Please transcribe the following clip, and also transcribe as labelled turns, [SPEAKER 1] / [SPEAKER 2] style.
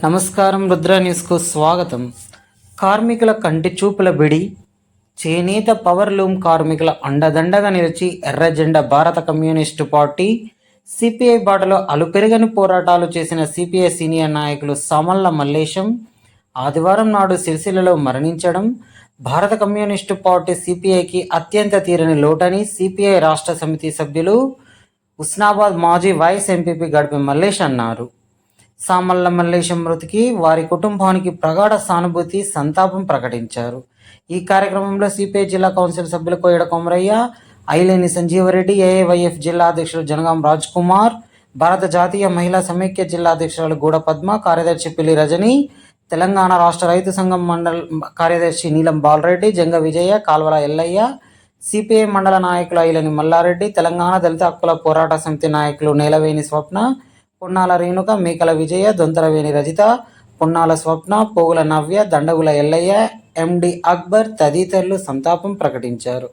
[SPEAKER 1] నమస్కారం, రుద్ర న్యూస్కు స్వాగతం. కార్మికుల కంటి చూపుల బిడి, చేనేత పవర్ లూమ్ కార్మికుల అండదండగా నిలిచి ఎర్రజెండా భారత కమ్యూనిస్టు పార్టీ సిపిఐ బాటలో అలుపెరగని పోరాటాలు చేసిన సిపిఐ సీనియర్ నాయకులు సామళ్ల మల్లేశం ఆదివారం నాడు సిరిసిల్లలో మరణించడం భారత కమ్యూనిస్టు పార్టీ సిపిఐకి అత్యంత తీరని లోటని సిపిఐ రాష్ట్ర సమితి సభ్యులు హుస్నాబాద్ మాజీ వైస్ ఎంపీపీ గడిపి మల్లేష్ అన్నారు. సామళ్ల మల్లేశం మృతికి వారి కుటుంబానికి ప్రగాఢ సానుభూతి, సంతాపం ప్రకటించారు. ఈ కార్యక్రమంలో సిపిఐ జిల్లా కౌన్సిల్ సభ్యులు కోయడ కొమరయ్య, ఐలేని సంజీవరెడ్డి, ఏఐవైఎఫ్ జిల్లా అధ్యక్షులు జనగాం రాజ్ కుమార్, భారత జాతీయ మహిళా సమైక్య జిల్లా అధ్యక్షురాలు గూడ పద్మ, కార్యదర్శి పిల్లి రజని, తెలంగాణ రాష్ట్ర రైతు సంఘం మండల కార్యదర్శి నీలం బాలరెడ్డి, జంగ విజయ, కాల్వల ఎల్లయ్య, సిపిఐ మండల నాయకులు ఐలేని మల్లారెడ్డి, తెలంగాణ దళిత హక్కుల పోరాట సమితి నాయకులు నేలవేని స్వప్న, పొన్నాల రేణుక, మేకల విజయ, దొంతరవేణి రజిత, పొన్నాల స్వప్న, పోగుల నవ్య, దండగుల ఎల్లయ్య, ఎండి అక్బర్ తదితరులు సంతాపం ప్రకటించారు.